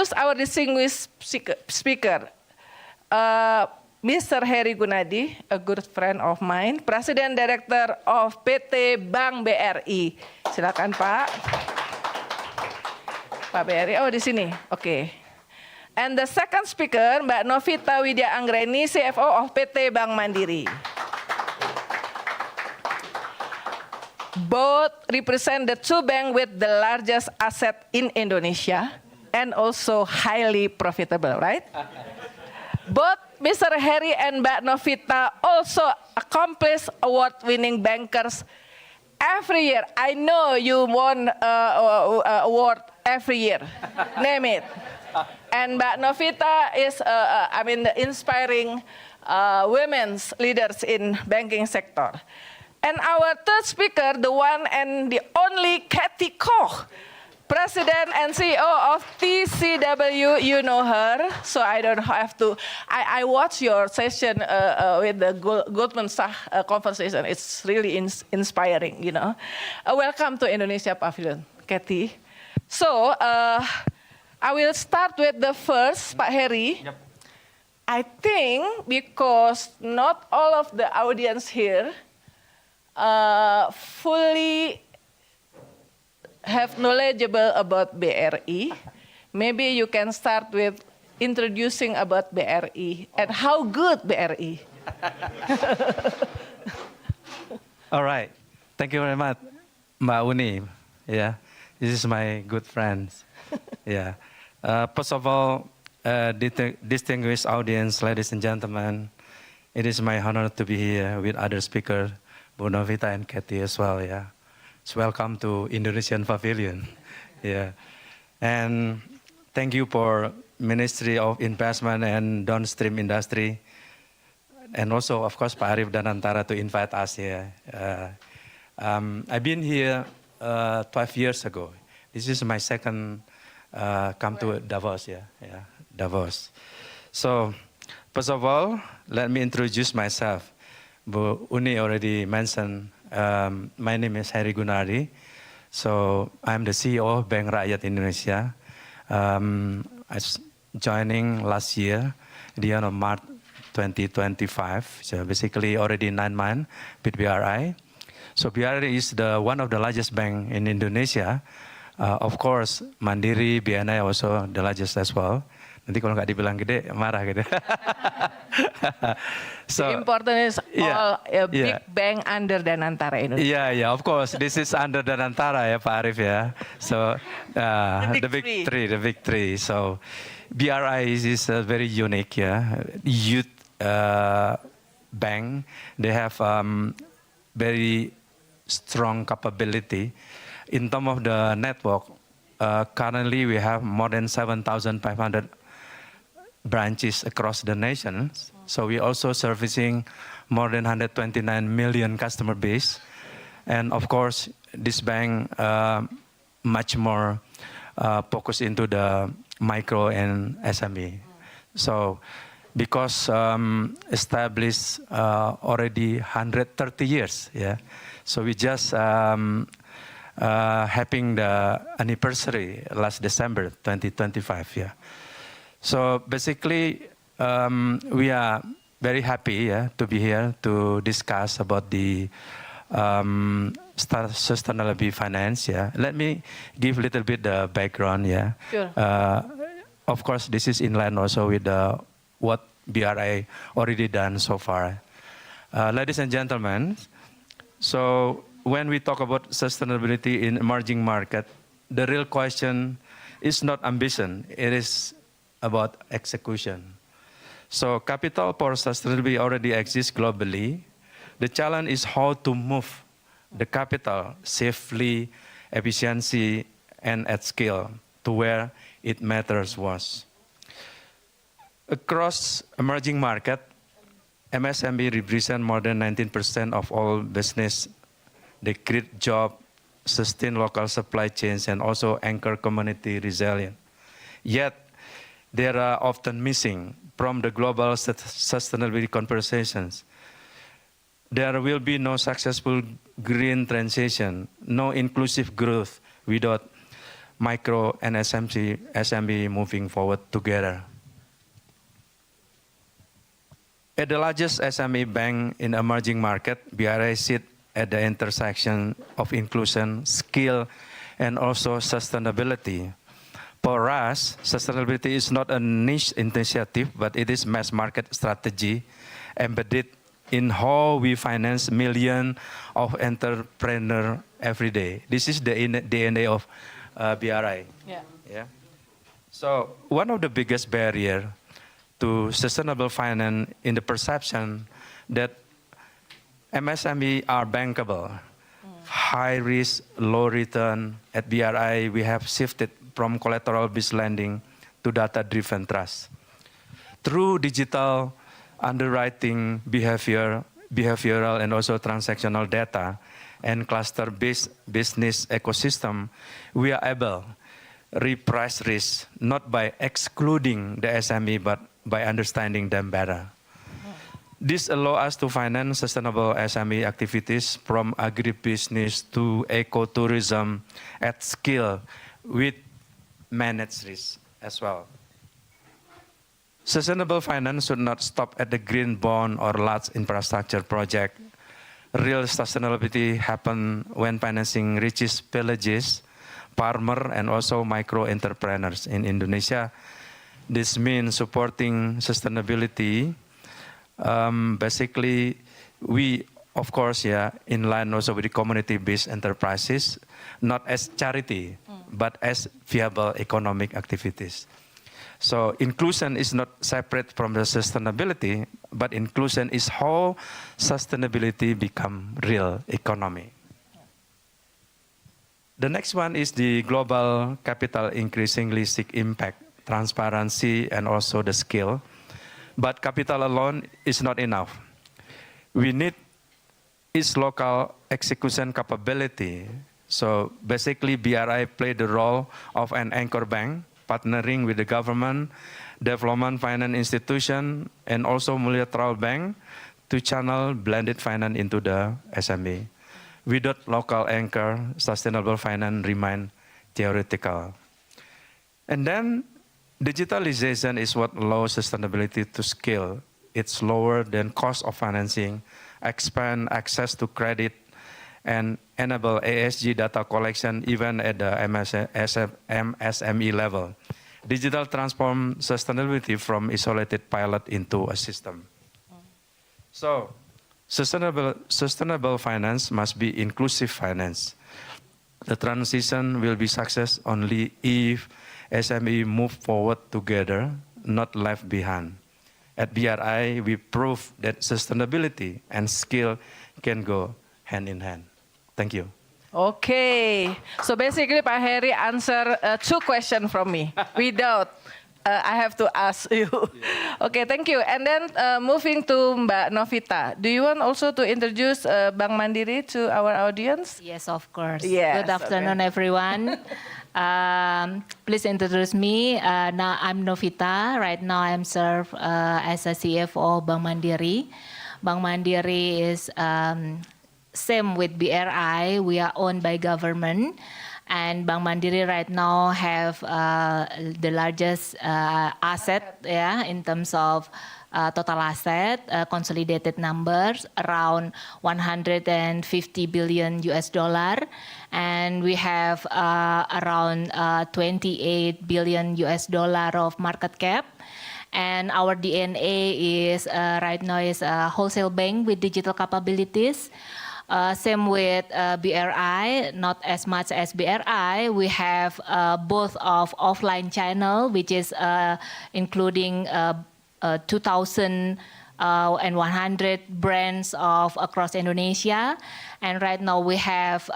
introduce our distinguished speaker, Mr. Heri Gunadi, a good friend of mine, President Director of PT Bank BRI. Silakan Pak. Pak BRI, oh di sini, oke. And the second speaker, Mbak Novita Widya Anggreni, CFO of PT Bank Mandiri. Both represent the two banks with the largest asset in Indonesia and also highly profitable, right? Both Mr. Heri and Mbak Novita also accomplished award-winning bankers every year. I know you won award every year. Name it. And Mbak Novita is, the inspiring women's leaders in banking sector. And our third speaker, the one and the only Kathy Koch, President and CEO of TCW. You know her, so I don't have to. I watched your session with the Goldman Sachs conversation. It's really inspiring, you know. Welcome to Indonesia Pavilion, Kathy. So I will start with the first, Pak Heri. Yep. I think because not all of the audience here fully have knowledgeable about BRI. Maybe you can start with introducing about BRI and how good BRI. All right. Thank you very much, Mbak Uni. Yeah, this is my good friends. Yeah. First of all, distinguished audience, ladies and gentlemen, it is my honor to be here with other speakers, Bu Novita and Kathy as well. Yeah. So welcome to Indonesian Pavilion. Yeah. And thank you for Ministry of Investment and Downstream Industry. And also, of course, Pak Arief Danantara to invite us here. I've been here 12 years ago. This is my second come to Davos, Davos. So, first of all, let me introduce myself. Bu Uni already mentioned, my name is Heri Gunadi. So, I'm the CEO of Bank Rakyat Indonesia. I was joining last year, the end of March 2025. So, basically already 9 months with BRI. So, BRI is one of the largest bank in Indonesia. Of course, Mandiri, BNI also the largest as well. Nanti kalau nggak dibilang gede, marah gitu. So, the important is all a big bank under Danantara Indonesia. Yeah, of course. This is under Danantara ya, Pak Arief ya. So, the big three. So, BRI is a very unique youth bank. They have very strong capability. In terms of the network, currently we have more than 7,500 branches across the nation. So we also servicing more than 129 million customer base. And of course, this bank much more focused into the micro and SME. So because established already 130 years, So we just having the anniversary last December 2025, So basically, we are very happy to be here to discuss about the sustainability finance. Let me give a little bit the background. Sure. Of course, this is in line also with what BRI already done so far. Ladies and gentlemen, so when we talk about sustainability in emerging market, the real question is not ambition, it is about execution. So capital for sustainability already exists globally. The challenge is how to move the capital safely, efficiency, and at scale to where it matters most. Across emerging market, MSME represent more than 19% of all business. They create jobs, sustain local supply chains, and also anchor community resilience. Yet, they are often missing from the global sustainability conversations. There will be no successful green transition, no inclusive growth without micro and SME moving forward together. As the largest SME bank in emerging market, BRI sits at the intersection of inclusion, skill, and also sustainability. For us, sustainability is not a niche initiative, but it is mass market strategy embedded in how we finance millions of entrepreneurs every day. This is the DNA of BRI. Yeah. So one of the biggest barriers to sustainable finance in the perception that MSME are bankable, high risk, low return. At BRI, we have shifted from collateral-based lending to data-driven trust. Through digital underwriting, behavioral and also transactional data, and cluster-based business ecosystem, we are able to reprice risk not by excluding the SME, but by understanding them better. This allows us to finance sustainable SME activities from agribusiness to ecotourism at scale with managed risk as well. Sustainable finance should not stop at the green bond or large infrastructure project. Real sustainability happens when financing reaches villages, farmers, and also micro entrepreneurs in Indonesia. This means supporting sustainability. Basically, we, of course, in line also with the community-based enterprises, not as charity, but as viable economic activities. So inclusion is not separate from the sustainability, but inclusion is how sustainability become real economy. The next one is the global capital increasingly seek impact, transparency, and also the skill. But capital alone is not enough. We need its local execution capability. So basically, BRI played the role of an anchor bank, partnering with the government, development finance institution, and also multilateral bank to channel blended finance into the SME. Without local anchor, sustainable finance remain theoretical. And then digitalization is what allows sustainability to scale. It's lower than cost of financing, expand access to credit, and enable ESG data collection even at the MSME level. Digital transform sustainability from isolated pilot into a system. So sustainable finance must be inclusive finance. The transition will be success only if SME move forward together, not left behind. At BRI, we prove that sustainability and skill can go hand in hand. Thank you. Okay, so basically Pak Heri answer 2 questions from me without I have to ask you. Okay, thank you. And then moving to Mbak Novita, do you want also to introduce Bank Mandiri to our audience? Yes, of course. Yes, Good afternoon, everyone. Please introduce me. Now I'm Novita. Right now I'm served as a CFO of Bank Mandiri. Bank Mandiri is same with BRI. We are owned by government, and Bank Mandiri right now have the largest asset, in terms of total asset, consolidated numbers around 150 billion US dollar, and we have around 28 billion US dollar of market cap. And our DNA is right now is a wholesale bank with digital capabilities. Same with BRI, not as much as BRI. We have both of offline channel, which is including 2,100 brands of across Indonesia. And right now we have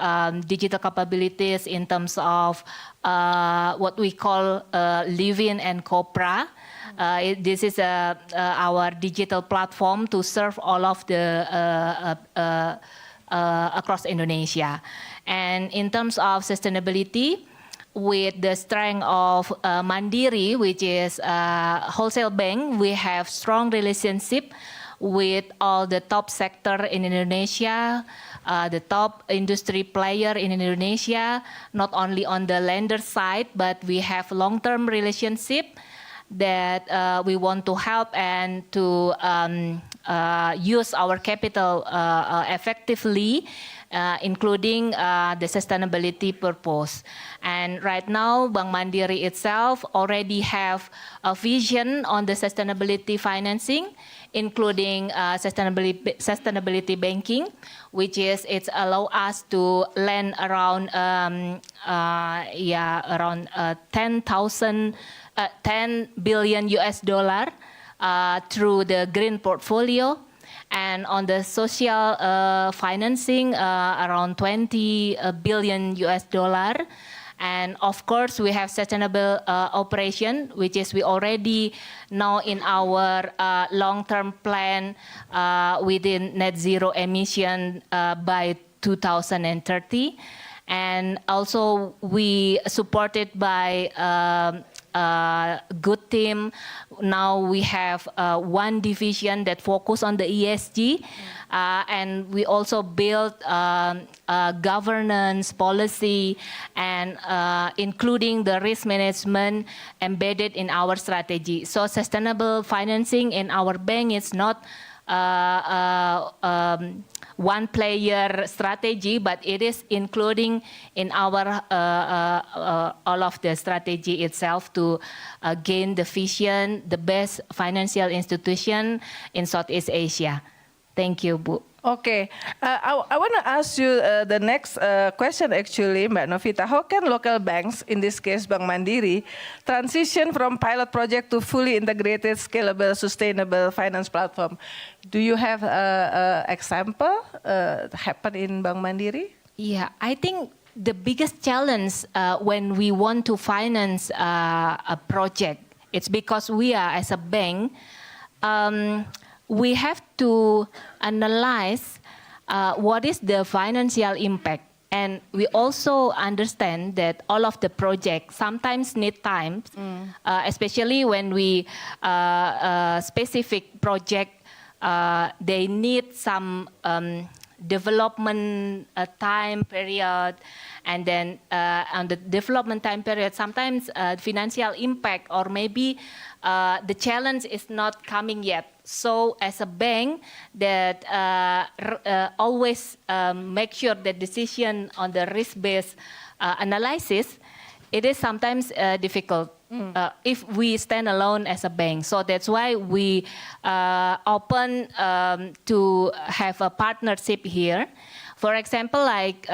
digital capabilities in terms of what we call Livin and Kopra. This is our digital platform to serve all of the across Indonesia. And in terms of sustainability, with the strength of Mandiri, which is a wholesale bank, we have strong relationship with all the top sector in Indonesia, the top industry player in Indonesia, not only on the lender side, but we have long-term relationship that we want to help and to use our capital effectively, including the sustainability purpose. And right now, Bank Mandiri itself already have a vision on the sustainability financing, including sustainability banking, which is it's allow us to lend around around 10 billion US dollar through the green portfolio. And on the social financing, around 20 billion US dollar. And of course, we have sustainable operation, which is we already know in our long-term plan within net zero emission by 2030. And also we supported by good team. Now we have one division that focus on the ESG, and we also build governance policy and including the risk management embedded in our strategy. So sustainable financing in our bank is not one player strategy, but it is including in our all of the strategy itself to gain the vision, the best financial institution in Southeast Asia. Thank you, Bu. Okay, I want to ask you the next question actually, Mbak Novita. How can local banks, in this case Bank Mandiri, transition from pilot project to fully integrated, scalable, sustainable finance platform? Do you have an example happen in Bank Mandiri? Yeah, I think the biggest challenge when we want to finance a project, it's because we are as a bank, we have to analyze what is the financial impact. And we also understand that all of the projects sometimes need time, especially when we specific project, they need some development time period, and then on the development time period, sometimes financial impact or maybe the challenge is not coming yet. So as a bank that always make sure the decision on the risk-based analysis, it is sometimes difficult if we stand alone as a bank. So that's why we open to have a partnership here. For example, like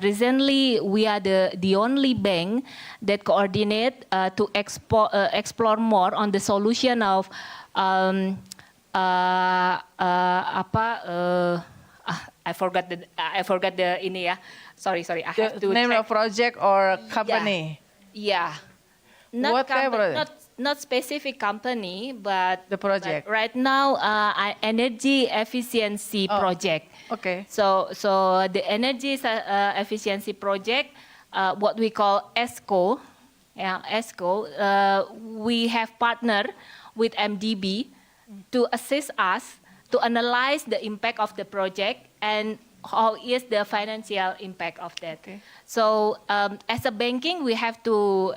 recently, we are the only bank that coordinate to explore more on the solution of I forgot the ini ya. Sorry. I have to name check. of project or company. Yeah. Not specific company, but the project. But right now, energy efficiency project. Okay. So the energy efficiency project, what we call ESCO, we have partnered with MDB to assist us to analyze the impact of the project and how is the financial impact of that. Okay. So as a banking, we have to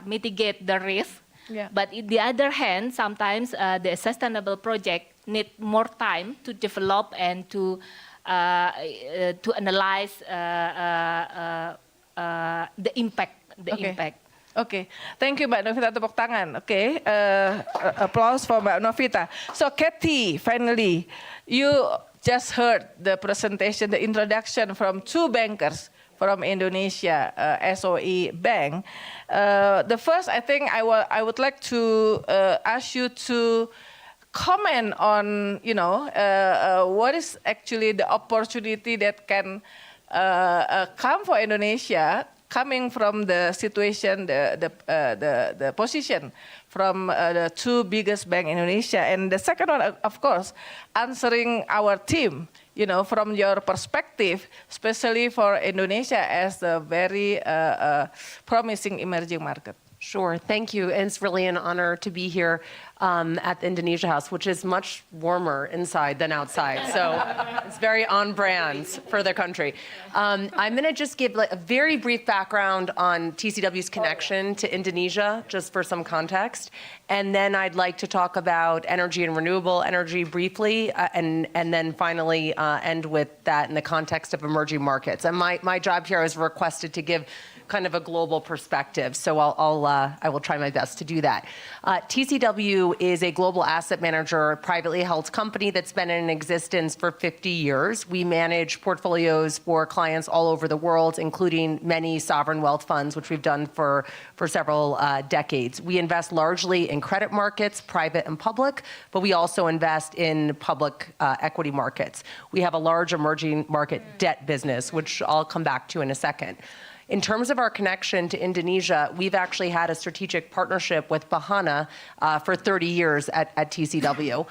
mitigate the risk. Yeah. But on the other hand, sometimes the sustainable project need more time to develop and to analyze the impact. Impact. Okay, thank you Mbak Novita, tepuk tangan. Okay, applause for Mbak Novita. So Kathy, finally, you just heard the presentation, the introduction from two bankers from Indonesia, SOE Bank. The first, I think I would like to ask you to comment on, what is actually the opportunity that can come for Indonesia, coming from the situation, the position from the two biggest bank in Indonesia. And the second one, of course, answering our team, from your perspective, especially for Indonesia as a very promising emerging market. Sure, thank you. And it's really an honor to be here. at the Indonesia House, which is much warmer inside than outside. So it's very on brand for the country. I'm going to just give a very brief background on TCW's connection to Indonesia, just for some context. And then I'd like to talk about energy and renewable energy briefly, and then finally end with that in the context of emerging markets. And my job here is requested to give kind of a global perspective, so I will try my best to do that. TCW is a global asset manager, privately held company that's been in existence for 50 years. We manage portfolios for clients all over the world, including many sovereign wealth funds, which we've done for several decades. We invest largely in credit markets, private and public, but we also invest in public equity markets. We have a large emerging market debt business, which I'll come back to in a second. In terms of our connection to Indonesia, we've actually had a strategic partnership with Bahana for 30 years at TCW.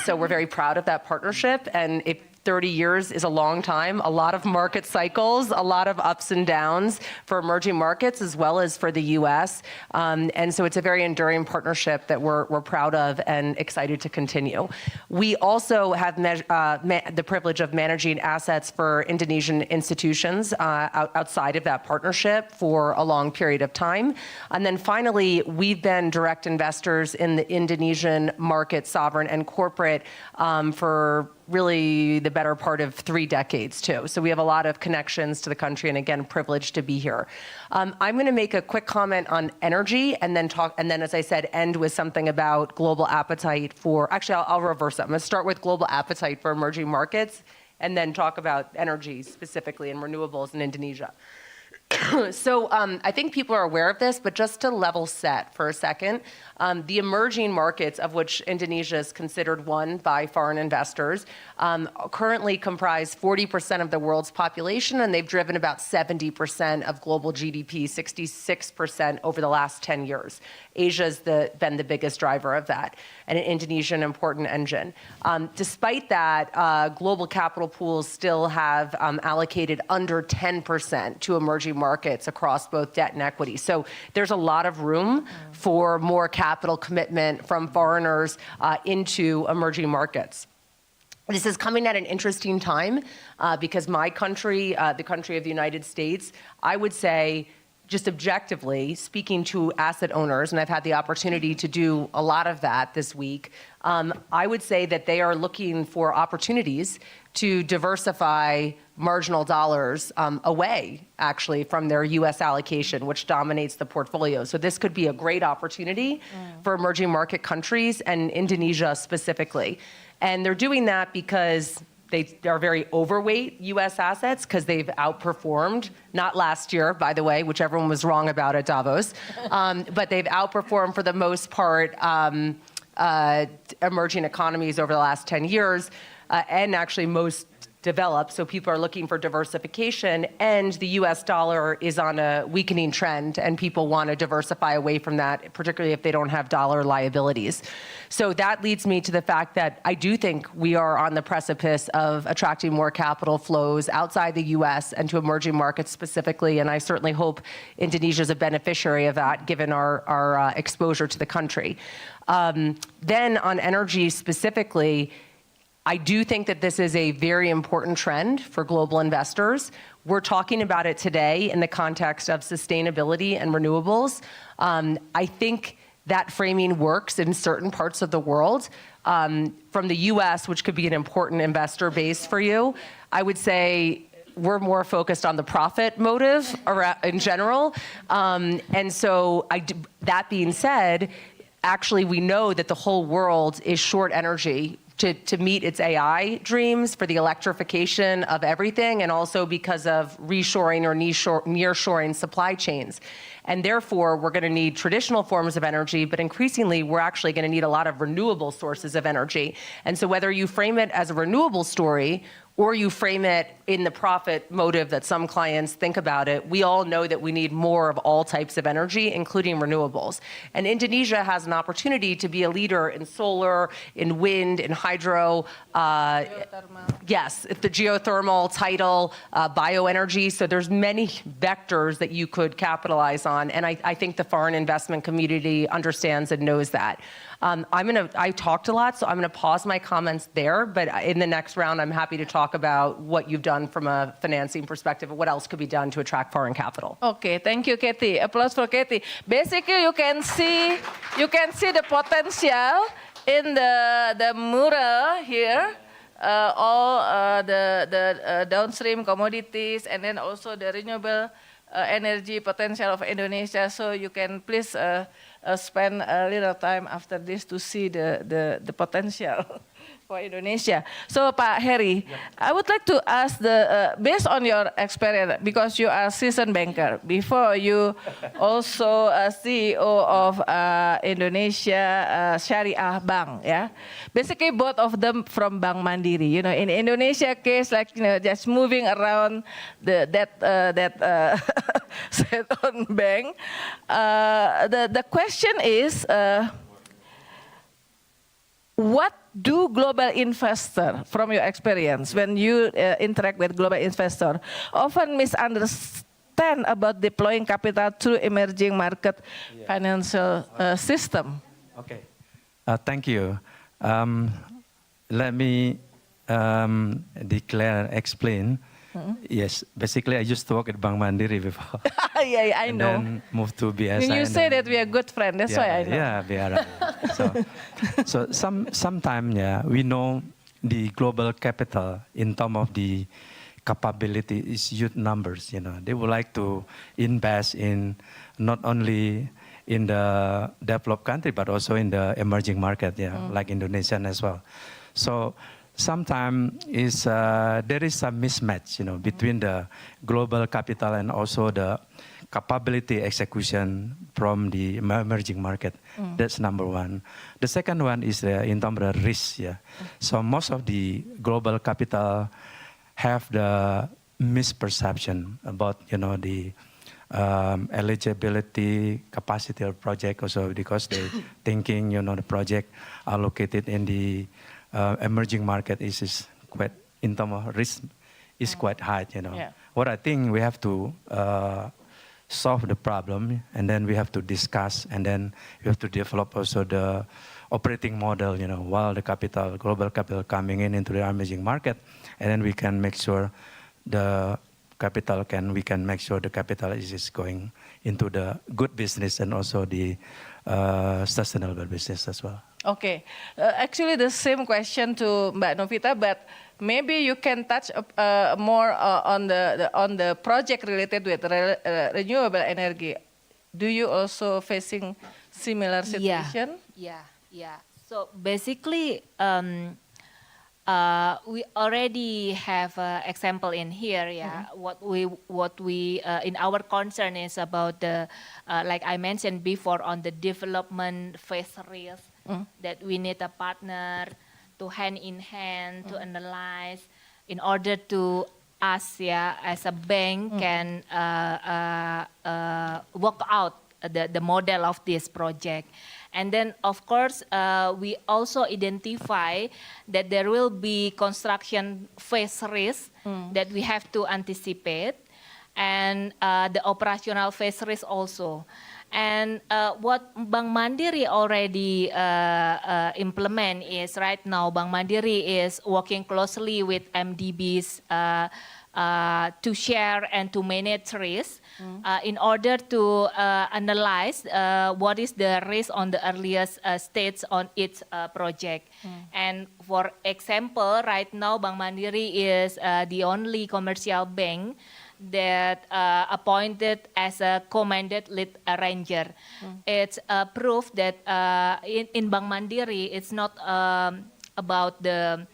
So we're very proud of that partnership. And 30 years is a long time, a lot of market cycles, a lot of ups and downs for emerging markets as well as for the US. And so it's a very enduring partnership that we're proud of and excited to continue. We also have the privilege of managing assets for Indonesian institutions outside of that partnership for a long period of time. And then finally, we've been direct investors in the Indonesian market, sovereign and corporate, for really the better part of 3 decades too. So we have a lot of connections to the country, and again, privileged to be here. I'm going to make a quick comment on energy, and then, as I said, end with something about global appetite for. Actually, I'll reverse it. I'm going to start with global appetite for emerging markets, and then talk about energy specifically and renewables in Indonesia. So I think people are aware of this, but just to level set for a second, the emerging markets, of which Indonesia is considered one by foreign investors, currently comprise 40% of the world's population, and they've driven about 70% of global GDP, 66% over the last 10 years. Asia's been the biggest driver of that, and Indonesia an important engine. Despite that, global capital pools still have allocated under 10% to emerging markets across both debt and equity. So there's a lot of room for more capital commitment from foreigners into emerging markets. This is coming at an interesting time because my country, the country of the United States, I would say, just objectively, speaking to asset owners, and I've had the opportunity to do a lot of that this week, I would say that they are looking for opportunities to diversify marginal dollars away, actually, from their U.S. allocation, which dominates the portfolio. So this could be a great opportunity for emerging market countries, and Indonesia specifically. And they're doing that because they are very overweight U.S. assets because they've outperformed, not last year, by the way, which everyone was wrong about at Davos, but they've outperformed for the most part emerging economies over the last 10 years, and actually most developed. So people are looking for diversification, and the US dollar is on a weakening trend, and people want to diversify away from that, particularly if they don't have dollar liabilities. So that leads me to the fact that I do think we are on the precipice of attracting more capital flows outside the US and to emerging markets specifically, and I certainly hope Indonesia is a beneficiary of that, given our exposure to the country. Then on energy specifically, I do think that this is a very important trend for global investors. We're talking about it today in the context of sustainability and renewables. I think that framing works in certain parts of the world. From the US, which could be an important investor base for you, I would say we're more focused on the profit motive in general. And so that being said, actually we know that the whole world is short energy to meet its AI dreams, for the electrification of everything, and also because of reshoring or nearshoring supply chains. And therefore, we're going to need traditional forms of energy, but increasingly, we're actually going to need a lot of renewable sources of energy. And so whether you frame it as a renewable story or you frame it in the profit motive that some clients think about it, we all know that we need more of all types of energy, including renewables. And Indonesia has an opportunity to be a leader in solar, in wind, in hydro. Yes, the geothermal, tidal, bioenergy. So there's many vectors that you could capitalize on. And I think the foreign investment community understands and knows that. I talked a lot, so I'm going to pause my comments there. But in the next round, I'm happy to talk about what you've done from a financing perspective and what else could be done to attract foreign capital. Okay, thank you, Katie. Applause for Katie. Basically, you can see the potential in the mural here. All the downstream commodities, and then also the renewable energy potential of Indonesia. So you can please spend a little time after this to see the potential for Indonesia. So Pak Heri, I would like to ask based on your experience, because you are seasoned banker, before you also a CEO of Indonesia Syariah Bank, yeah. Basically both of them from Bank Mandiri. You know, in Indonesia case, like just moving around that state-owned bank. The question is, what do global investor, from your experience, when you interact with global investor, often misunderstand about deploying capital through emerging market financial system? Okay, thank you. Let me explain. Yes, basically I used to work at Bank Mandiri before. Yeah, I know. And then moved to BSI. When you say that we are good friends, that's why I know. Yeah, we are. So sometimes, we know the global capital in terms of the capability is huge numbers. You know, they would like to invest in not only in the developed country but also in the emerging market, like Indonesia as well. So sometimes there is a mismatch, between the global capital and also the capability execution from the emerging market. That's number one. The second one is in terms of the risk. So most of the global capital have the misperception about the eligibility capacity of project also, because they thinking the project allocated in the emerging market is quite, in terms of risk, is quite high. What I think we have to solve the problem, and then we have to discuss, and then we have to develop also the operating model, while the global capital coming into the emerging market, and then we can make sure we can make sure the capital is going into the good business and also the sustainable business as well. Okay, actually the same question to Mbak Novita, but maybe you can touch more on the project related with renewable energy. Do you also facing similar situation? Yeah. So basically, we already have an example in here. What we in our concern is about the like I mentioned before, on the development phase risk, that we need a partner to hand in hand to analyze, in order to us as a bank can work out the model of this project. And then, of course, we also identify that there will be construction phase risk that we have to anticipate, and the operational phase risk also. And what Bank Mandiri already implement is, right now, Bank Mandiri is working closely with MDBs to share and to manage risk in order to analyze what is the risk on the earliest stage on each project. And for example, right now Bank Mandiri is the only commercial bank that appointed as a co-mandate lead arranger. It's a proof that in Bank Mandiri, it's not about the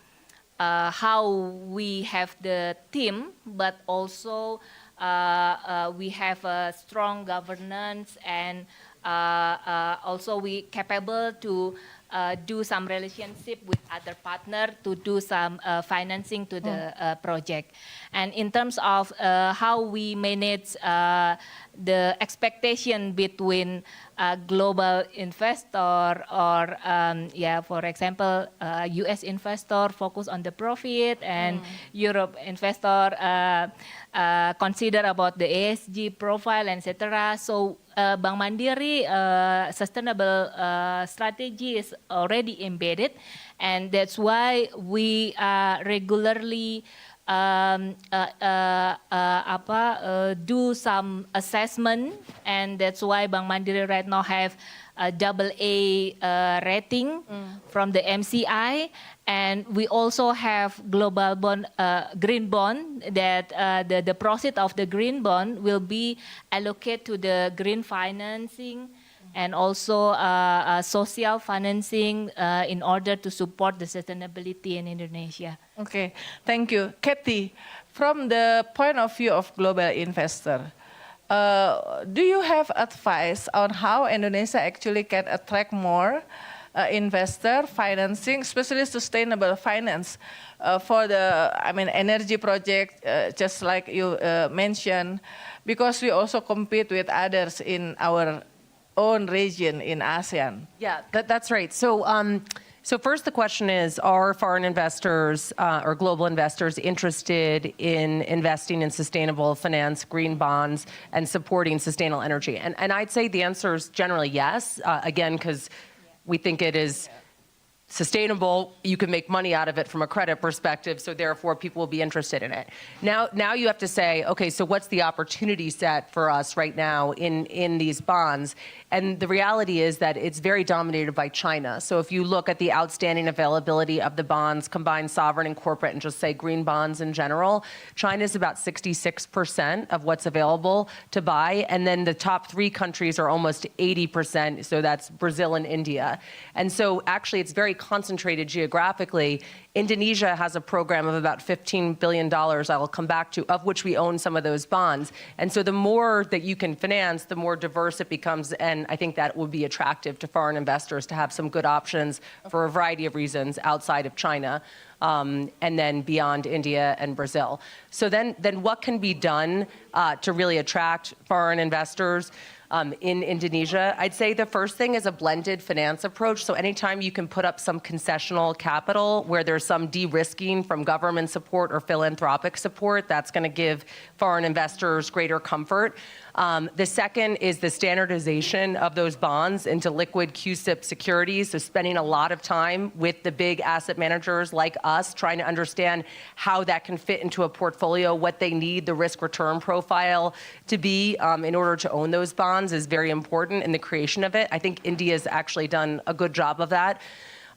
how we have the team, but also we have a strong governance, and also we capable to do some relationship with other partner to do some financing to the project. And in terms of how we manage the expectation between global investor or for example, U.S. investor focus on the profit and Europe investor consider about the ESG profile, etc. So Bank Mandiri sustainable strategy is already embedded, and that's why we regularly do some assessment, and that's why Bank Mandiri right now have a AA rating from the MCI, and we also have global bond, green bond, that the proceeds of the green bond will be allocated to the green financing and also social financing in order to support the sustainability in Indonesia. Okay, thank you. Kathy, from the point of view of global investor, do you have advice on how Indonesia actually can attract more investor financing, especially sustainable finance for the, energy project, just like you mentioned, because we also compete with others in our own region in ASEAN. Yeah, that's right. So, so first the question is, are foreign investors or global investors interested in investing in sustainable finance, green bonds, and supporting sustainable energy? And I'd say the answer is generally yes, again, because we think it is sustainable, you can make money out of it from a credit perspective, so therefore people will be interested in it. Now you have to say, okay, so what's the opportunity set for us right now in these bonds? And the reality is that it's very dominated by China. So if you look at the outstanding availability of the bonds, combined sovereign and corporate, and just say green bonds in general, China is about 66% of what's available to buy. And then the top 3 countries are almost 80%. So that's Brazil and India. And so actually it's very concentrated geographically. Indonesia has a program of about $15 billion, I will come back to, of which we own some of those bonds. And so the more that you can finance, the more diverse it becomes. And I think that would be attractive to foreign investors to have some good options for a variety of reasons outside of China, and then beyond India and Brazil. So then what can be done to really attract foreign investors in Indonesia? I'd say the first thing is a blended finance approach. So anytime you can put up some concessional capital where there's some de-risking from government support or philanthropic support, that's going to give foreign investors greater comfort. The second is the standardization of those bonds into liquid CUSIP securities, so spending a lot of time with the big asset managers like us, trying to understand how that can fit into a portfolio, what they need the risk-return profile to be in order to own those bonds is very important in the creation of it. I think India's actually done a good job of that.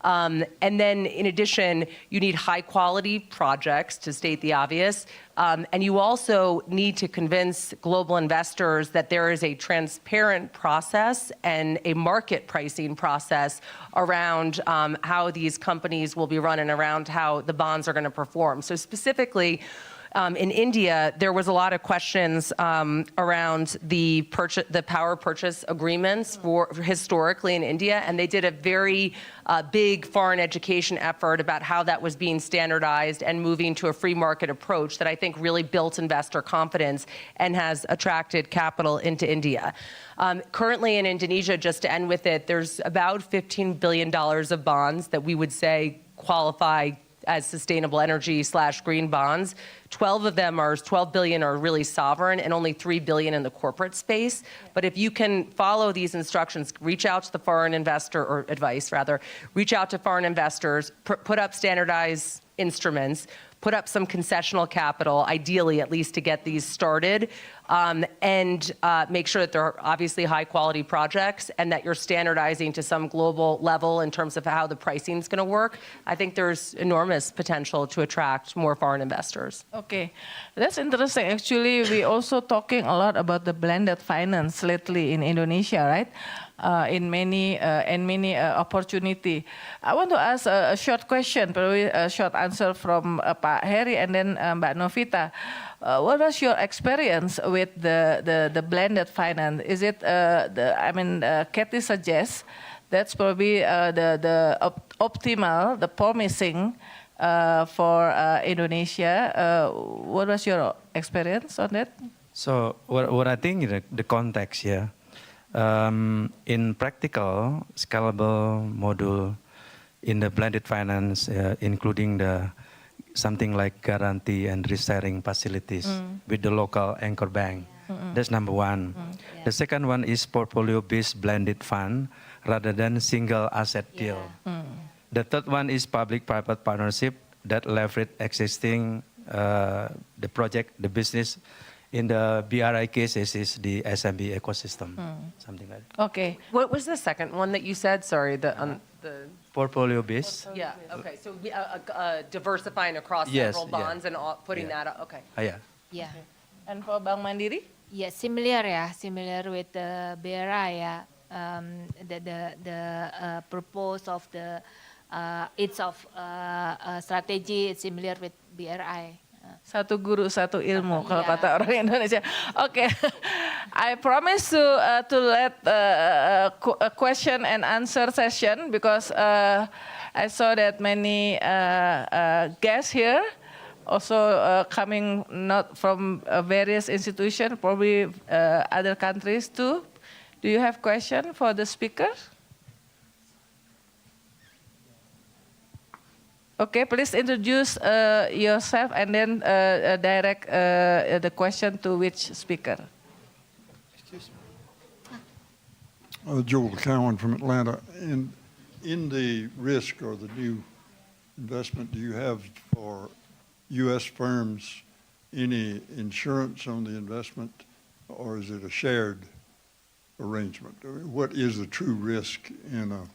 And then in addition, you need high quality projects, to state the obvious. And you also need to convince global investors that there is a transparent process and a market pricing process around how these companies will be run and around how the bonds are going to perform. So specifically, in India, there was a lot of questions around the power purchase agreements for historically in India, and they did a very big foreign education effort about how that was being standardized and moving to a free market approach that I think really built investor confidence and has attracted capital into India. Currently in Indonesia, just to end with it, there's about $15 billion of bonds that we would say qualify as sustainable energy / green bonds. 12 billion are really sovereign and only 3 billion in the corporate space. But if you can follow these instructions, reach out to the foreign investor, or advice rather, reach out to foreign investors, put up standardized instruments, put up some concessional capital, ideally at least to get these started, and make sure that they're obviously high quality projects and that you're standardizing to some global level in terms of how the pricing is going to work. I think there's enormous potential to attract more foreign investors. Okay, that's interesting. Actually, we also talking a lot about the blended finance lately in Indonesia, right? In many opportunity. I want to ask a short question, probably a short answer from Pak Heri and then Mbak Novita. What was your experience with the blended finance? Is it Kathy suggests That's probably optimal, the promising for Indonesia. What was your experience on that? So what I think the context here, in practical scalable module in the blended finance, including something like guarantee and risk sharing facilities with the local anchor bank. That's number one. Yeah. The second one is portfolio-based blended fund rather than single asset deal. The third one is public-private partnership that leverage existing the project, the business. In the BRI cases is the SMB ecosystem, something like that. Okay. What was the second one that you said? Sorry, the Portfolio-based. yeah. Okay, so diversifying across Yes, several yeah. bonds and putting Yeah. that up. Okay. Yeah. Yeah. And for Bank Mandiri? Yeah, similar with the BRI. Yeah, the purpose of the its of strategy is similar with BRI. Satu guru, satu ilmu, kalau kata orang Indonesia. Oke, I promise to let a question and answer session because I saw that many guests here also coming not from various institutions, probably other countries too. Do you have question for the speaker? Okay, please introduce yourself and then direct the question to which speaker. Joel Cowan from Atlanta. In the risk or the new investment, do you have for U.S. firms any insurance on the investment, or is it a shared arrangement? What is the true risk in a?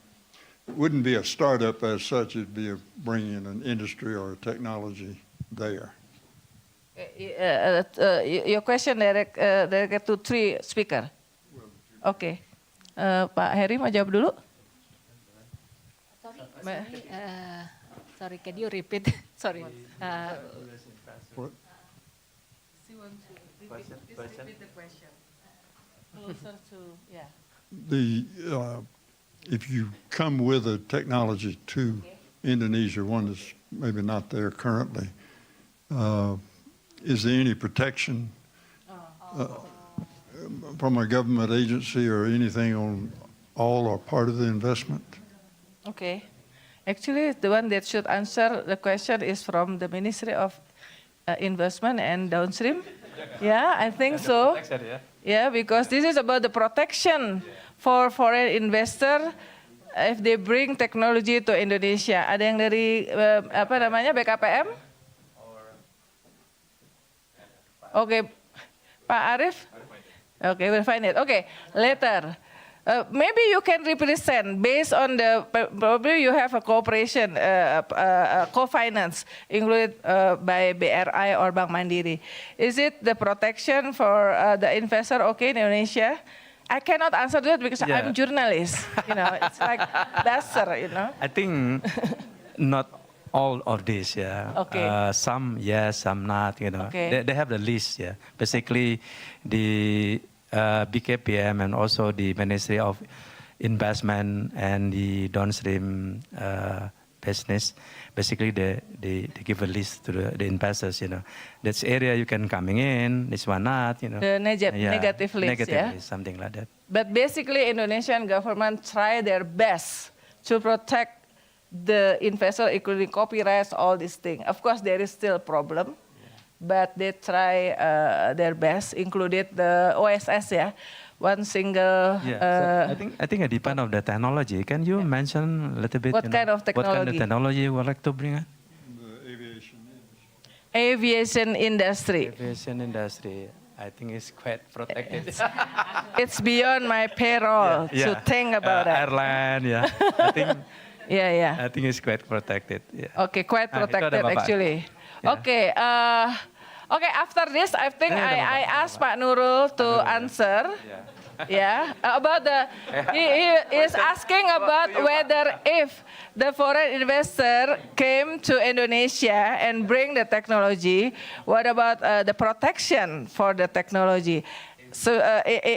It wouldn't be a startup as such. It'd be bringing an industry or a technology there. Your question direct to three speaker. Okay, Pak Heri mau jawab dulu. Sorry, can you repeat? Sorry. What? Repeat the question. Closer to, yeah. If you come with a technology to Indonesia, one that's maybe not there currently, is there any protection from a government agency or anything on all or part of the investment? Okay. Actually, the one that should answer the question is from the Ministry of Investment and Downstream. Yeah, I think so. Yeah, because this is about the protection for foreign investor if they bring technology to Indonesia. Ada yang dari apa namanya BKPM? Okay, Pak Arif. Okay, we'll find it. Okay, later. Maybe you can represent based on the, probably you have a cooperation, co-finance included by BRI or Bank Mandiri. Is it the protection for the investor okay in Indonesia? I cannot answer that because Yeah. I'm journalist. You know, it's like dasar, you know. I think not all of this, yeah. Okay. Some yes, some not, you know. Okay. They have the list, yeah. Basically, the BKPM and also the Ministry of Investment and the downstream business, basically they give a list to the investors, you know. That's area you can coming in, this one not, you know. The negative list, negative yeah? list, something like that. But basically, Indonesian government try their best to protect the investor, including copyrights, all these things. Of course, there is still a problem, but they try their best, included the OSS, yeah, one single. Yeah, so I think it depends on the technology. Can you mention a little bit? What you know, kind of What kind technology? of technology you would like to bring? The aviation industry. Aviation industry. Aviation industry, I think it's quite protected. It's beyond my payroll to think about that. Airline, yeah. I think it's quite protected. Yeah. Okay, quite Itu ada protected Bapak. actually. Yeah. Okay, okay. After this, I think Ada I Bapak. asked Pak Nurul to answer. Yeah, about the he is asking about whether if the foreign investor came to Indonesia and bring the technology, what about the protection for the technology? So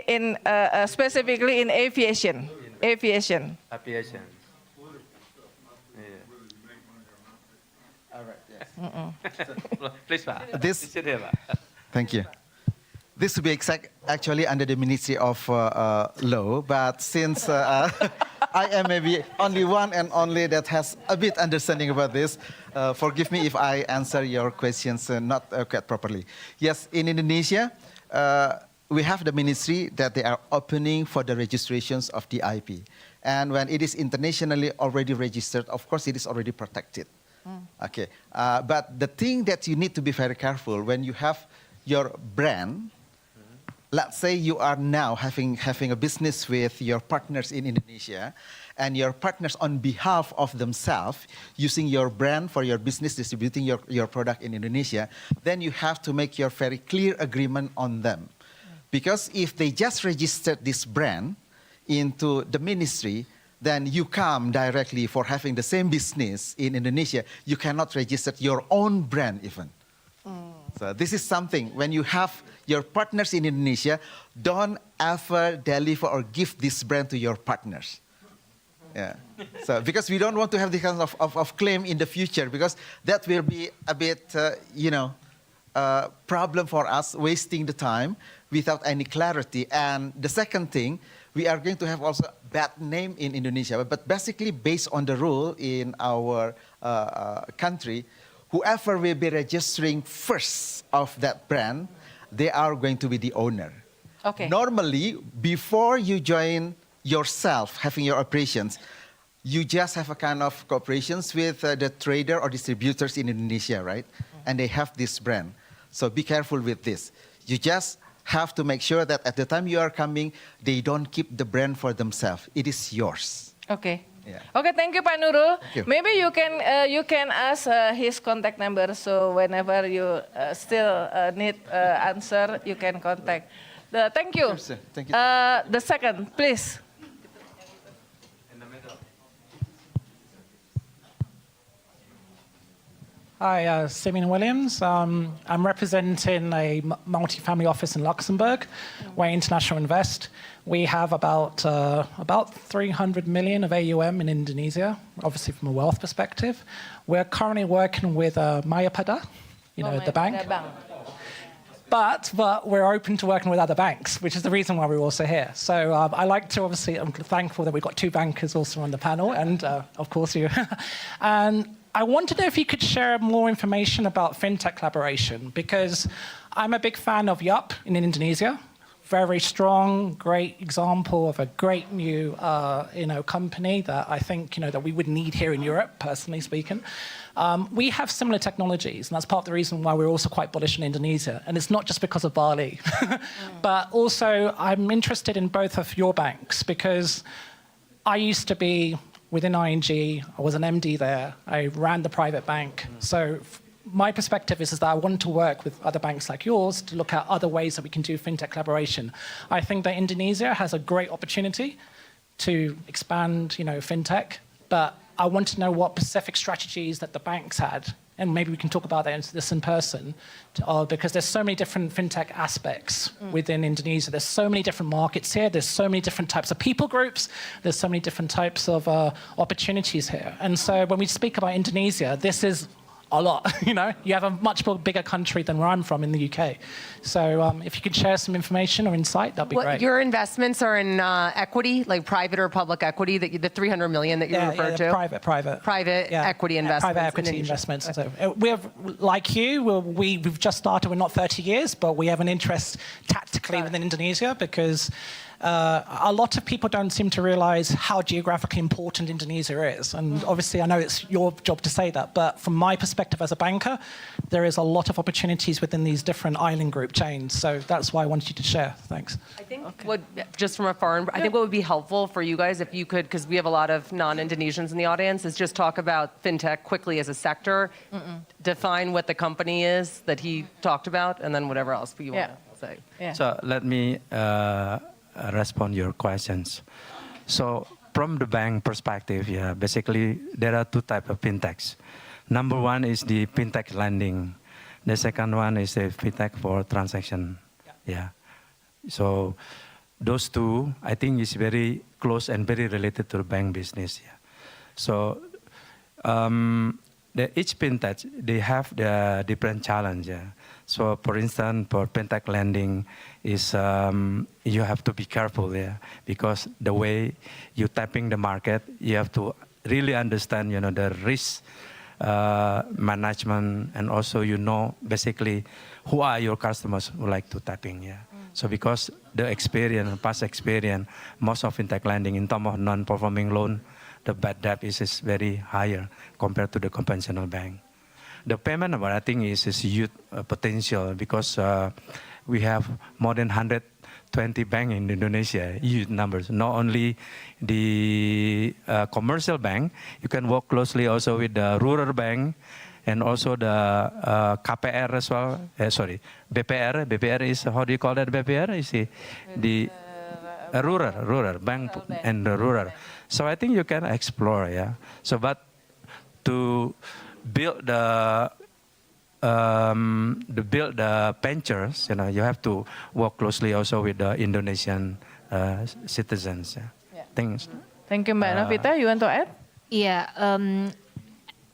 in specifically in aviation. Aviation. Aviation. All right. Yes. Please, Pak. This- Sit here, Pak. Thank you. This would be actually under the Ministry of Law, but since I am maybe only one and only that has a bit understanding about this, forgive me if I answer your questions not quite properly. Yes, in Indonesia, we have the ministry that they are opening for the registrations of the IP. And when it is internationally already registered, of course, it is already protected. Okay, but the thing that you need to be very careful when you have your brand, let's say you are now having a business with your partners in Indonesia, and your partners on behalf of themselves using your brand for your business, distributing your product in Indonesia, then you have to make your very clear agreement on them. Because if they just registered this brand into the ministry, then you come directly for having the same business in Indonesia, you cannot register your own brand even. So this is something, when you have your partners in Indonesia, don't ever deliver or give this brand to your partners. Yeah. So because we don't want to have this kind of claim in the future, because that will be a bit, problem for us, wasting the time without any clarity. And the second thing, we are going to have also bad name in Indonesia, but basically based on the rule in our country, whoever will be registering first of that brand, they are going to be the owner. Okay. Normally, before you join yourself having your operations, you just have a kind of cooperations with the trader or distributors in Indonesia, right? And they have this brand. So be careful with this. You just have to make sure that at the time you are coming, they don't keep the brand for themselves. It is yours. Okay. Yeah. Okay, thank you, Pak Nurul. Thank you. Maybe you can ask his contact number, so whenever you still need answer, you can contact. Thank you. Sure, sir. Thank you. The second, please. Hi, Simeon Williams. I'm representing a multi-family office in Luxembourg, where International Invest. We have about 300 million of AUM in Indonesia, obviously from a wealth perspective. We're currently working with Mayapada, the bank. But we're open to working with other banks, which is the reason why we're also here. So I like to, obviously, I'm thankful that we've got two bankers also on the panel, and of course you. And I want to know if you could share more information about fintech collaboration, because I'm a big fan of Yup in Indonesia. Very strong, great example of a great new company that I think that we would need here in Europe, personally speaking. We have similar technologies, and that's part of the reason why we're also quite bullish in Indonesia. And it's not just because of Bali, but also I'm interested in both of your banks, because I used to be within ING, I was an MD there, I ran the private bank. So my perspective is that I want to work with other banks like yours to look at other ways that we can do fintech collaboration. I think that Indonesia has a great opportunity to expand, fintech, but I want to know what specific strategies that the banks had, and maybe we can talk about this in person, because there's so many different fintech aspects within Indonesia. There's so many different markets here. There's so many different types of people groups. There's so many different types of opportunities here. And so when we speak about Indonesia, this is a lot, You have a much more bigger country than where I'm from in the UK. So if you could share some information or insight, that'd be great. Your investments are in equity, like private or public equity, the 300 million that you referred to? Private. Private equity investments. Private in equity Indonesia. investments. So we're like you. We've just started. We're not 30 years, but we have an interest tactically within Indonesia, because a lot of people don't seem to realize how geographically important Indonesia is. And obviously, I know it's your job to say that, but from my perspective as a banker, there is a lot of opportunities within these different island group chains. So that's why I wanted you to share. Thanks. I think just from I think what would be helpful for you guys, if you could, because we have a lot of non-Indonesians in the audience, is just talk about fintech quickly as a sector, define what the company is that he talked about, and then whatever else you want to say. Yeah. So let me respond your questions. So from the bank perspective, basically there are two types of fintechs. Number one is the fintech lending. The second one is the fintech for transaction. So those two, I think, is very close and very related to the bank business. Yeah. So each fintech, they have their different challenge. Yeah. So for instance, for fintech lending is you have to be careful there, because the way you tapping the market, you have to really understand, the risk management, and also basically who are your customers who like to tapping. Yeah. So because the past experience, most of fintech lending in terms of non-performing loan, the bad debt is very higher compared to the conventional bank. The payment number, I think, is huge potential, because we have more than 120 banks in Indonesia, huge numbers. Not only the commercial bank, you can work closely also with the rural bank, and also the KPR as well. BPR. BPR is, how do you call that, BPR? You see, the rural bank and the rural. So I think you can explore, yeah. So, but to build the ventures, you have to work closely also with the Indonesian citizens. Yeah. Thanks. Thank you, Mbak Novita. You want to add? Yeah,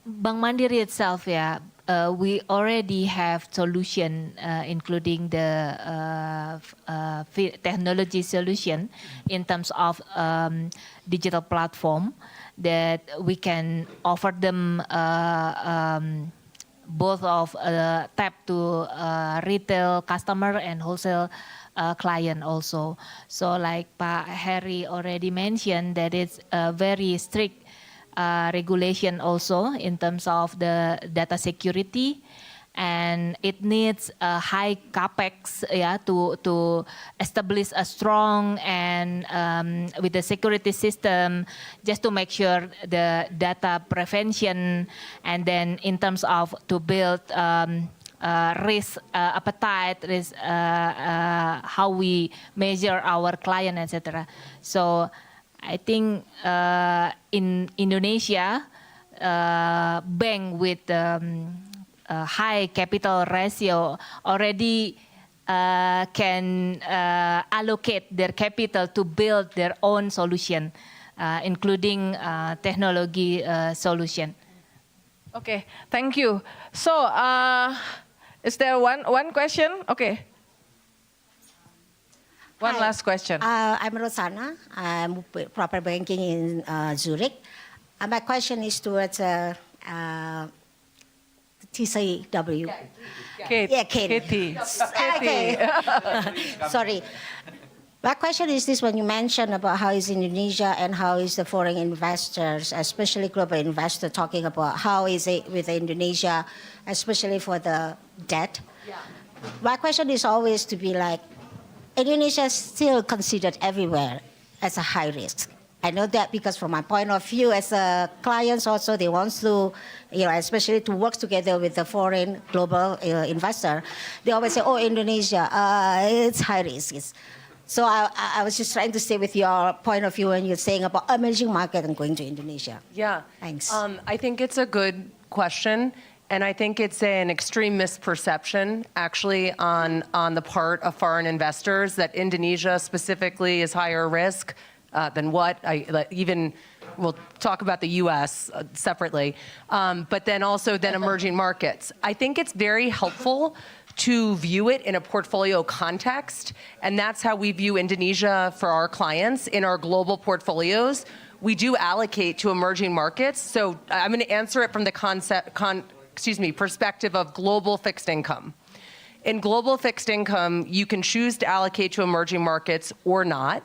Bank Mandiri itself, we already have solution, including the technology solution in terms of digital platform that we can offer them both of tap to retail customer and wholesale client also. So like Pak Harry already mentioned, that it's a very strict regulation also in terms of the data security, and it needs a high capex to establish a strong and with the security system, just to make sure the data prevention, and then in terms of to build risk appetite, risk how we measure our client, etc. So I think in Indonesia, bank with high capital ratio already can allocate their capital to build their own solution, including technology solution. Okay, thank you. So, is there one question? Okay. One Hi. last question. I'm Rosanna. I'm with proper banking in Zurich. My question is towards TCW. Kate. Yeah, Kate. Katie. Okay. Sorry. My question is this: when you mentioned about how is Indonesia and how is the foreign investors, especially global investor, talking about how is it with Indonesia, especially for the debt. Yeah. My question is always to be like, Indonesia is still considered everywhere as a high risk. I know that because from my point of view as a clients also, they want to, especially to work together with the foreign global investor. They always say, oh, Indonesia, it's high risk. So I was just trying to stay with your point of view when you're saying about emerging market and going to Indonesia. Yeah. Thanks. I think it's a good question. And I think it's an extreme misperception, actually, on the part of foreign investors that Indonesia specifically is higher risk than what. We'll talk about the U.S. Separately, but then also emerging markets. I think it's very helpful to view it in a portfolio context, and that's how we view Indonesia for our clients in our global portfolios. We do allocate to emerging markets, so I'm going to answer it from the perspective of global fixed income. In global fixed income, you can choose to allocate to emerging markets or not.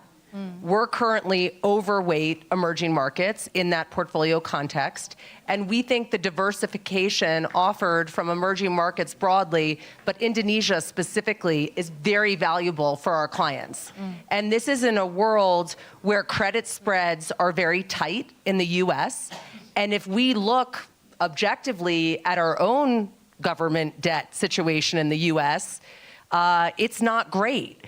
We're currently overweight emerging markets in that portfolio context, and we think the diversification offered from emerging markets broadly, but Indonesia specifically, is very valuable for our clients. And this is in a world where credit spreads are very tight in the US, and if we look objectively at our own government debt situation in the US, it's not great,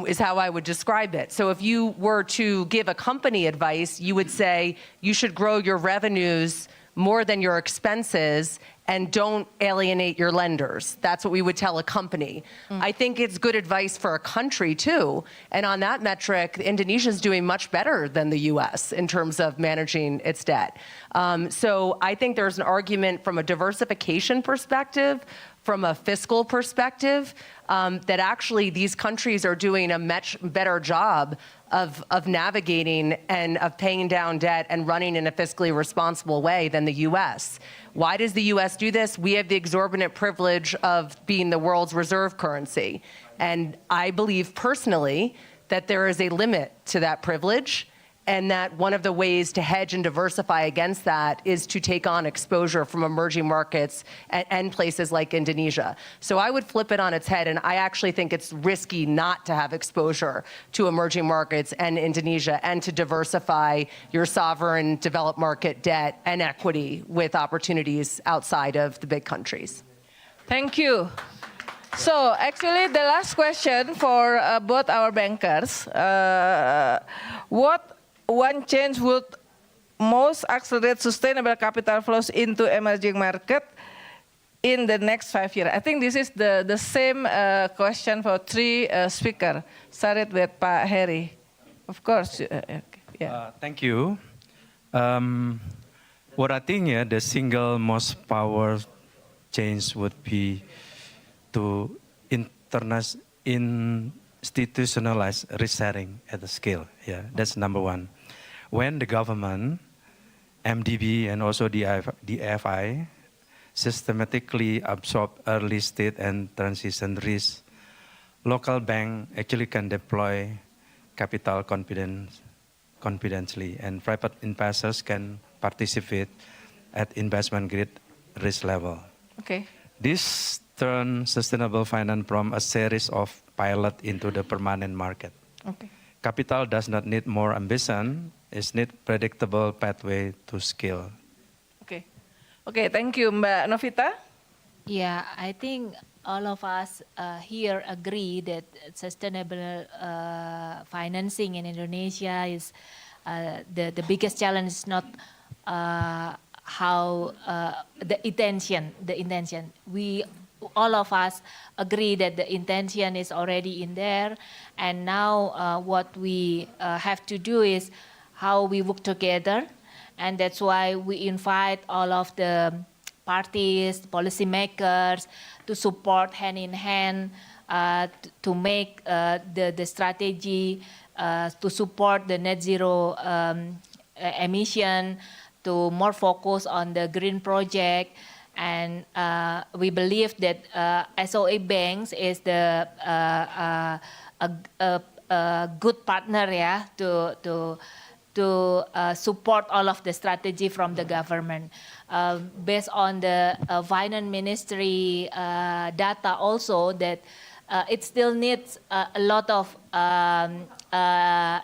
is how I would describe it. So if you were to give a company advice, you would say you should grow your revenues more than your expenses and don't alienate your lenders. That's what we would tell a company. I think it's good advice for a country too. And on that metric, Indonesia is doing much better than the US in terms of managing its debt. So I think there's an argument from a diversification perspective, from a fiscal perspective, that actually these countries are doing a much better job of navigating and of paying down debt and running in a fiscally responsible way than the US. Why does the US do this? We have the exorbitant privilege of being the world's reserve currency. And I believe personally that there is a limit to that privilege, and that one of the ways to hedge and diversify against that is to take on exposure from emerging markets and places like Indonesia. So I would flip it on its head, and I actually think it's risky not to have exposure to emerging markets and Indonesia, and to diversify your sovereign developed market debt and equity with opportunities outside of the big countries. Thank you. So actually, the last question for both our bankers: what one change would most accelerate sustainable capital flows into emerging market in the next 5 years? I think this is the same question for three speakers. Started with Pak Heri. Of course. Yeah. Thank you. What I think, the single most power change would be to institutionalize risk sharing at the scale. Yeah, that's number one. When the government, MDB, and also the DFI systematically absorb early stage and transition risk, local bank actually can deploy capital confidently, and private investors can participate at investment grade risk level. Okay. This turns sustainable finance from a series of pilot into the permanent market. Okay. Capital does not need more ambition, it needs predictable pathway to scale. Okay. Okay, thank you, Mbak Novita. Yeah, I think all of us here agree that sustainable financing in Indonesia is the biggest challenge is not how the intention. All of us agree that the intention is already in there, and now what we have to do is how we work together, and that's why we invite all of the parties, policymakers to support hand in hand to make the strategy to support the net zero emission, to more focus on the green project. And we believe that SOE banks is the a good partner, yeah, to support all of the strategy from the government. Based on the finance ministry data also, that it still needs a lot of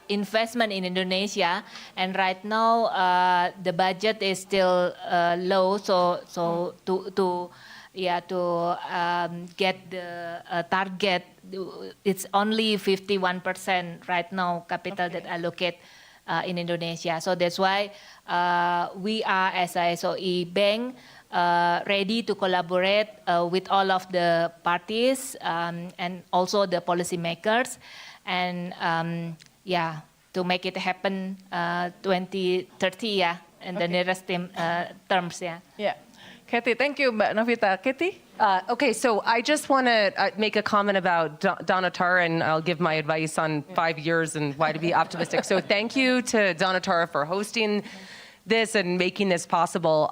investment in Indonesia, and right now the budget is still low. So to get the target, it's only 51% right now capital that allocate in Indonesia. So that's why we are as a SOE bank ready to collaborate with all of the parties and also the policymakers, and to make it happen 2030, yeah, in the nearest terms, yeah. Yeah. Katie, thank you, Mbak Novita. Katie? Okay, so I just want to make a comment about Donatara, and I'll give my advice on 5 years and why to be optimistic. So thank you to Donatara for hosting this and making this possible.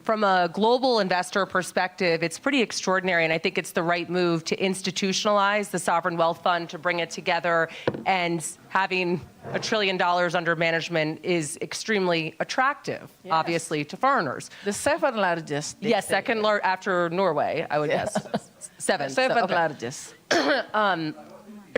From a global investor perspective, it's pretty extraordinary, and I think it's the right move to institutionalize the Sovereign Wealth Fund, to bring it together, and having $1 trillion under management is extremely attractive, obviously, to foreigners. The seventh largest. Yes, second after Norway, I would guess. Seventh Largest. $1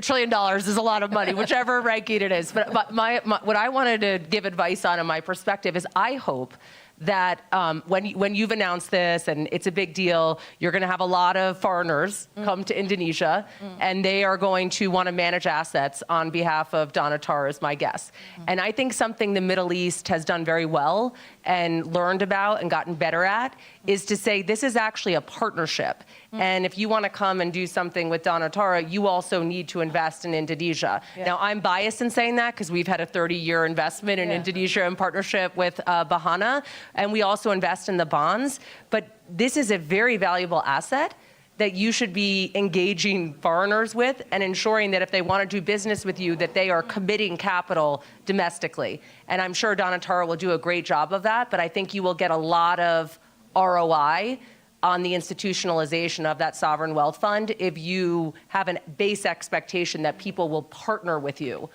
trillion is a lot of money, whichever ranking it is. But what I wanted to give advice on, in my perspective, is I hope that when you've announced this and it's a big deal, you're going to have a lot of foreigners come to Indonesia, and they are going to want to manage assets on behalf of Donatar, is my guess. And I think something the Middle East has done very well and learned about and gotten better at is to say this is actually a partnership. And if you want to come and do something with Donatara, you also need to invest in Indonesia. Now, I'm biased in saying that because we've had a 30-year investment in Indonesia in partnership with Bahana, and we also invest in the bonds. But this is a very valuable asset that you should be engaging foreigners with and ensuring that if they want to do business with you, that they are committing capital domestically. And I'm sure Donatara will do a great job of that, but I think you will get a lot of ROI on the institutionalization of that sovereign wealth fund if you have a base expectation that people will partner with you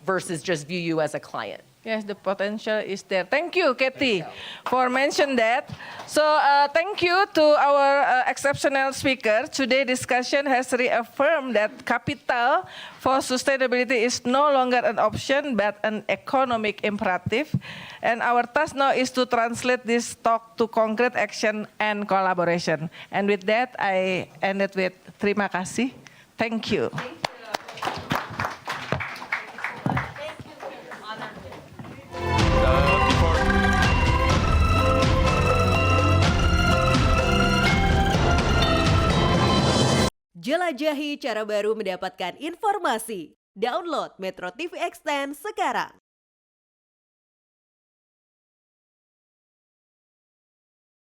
versus just view you as a client. Yes, the potential is there. Thank you, Katie, for mentioning that. So thank you to our exceptional speaker. Today's discussion has reaffirmed that capital for sustainability is no longer an option, but an economic imperative. And our task now is to translate this talk to concrete action and collaboration. And with that, I end it with terima kasih. Thank you. Jelajahi cara baru mendapatkan informasi. Download Metro TV Extend sekarang.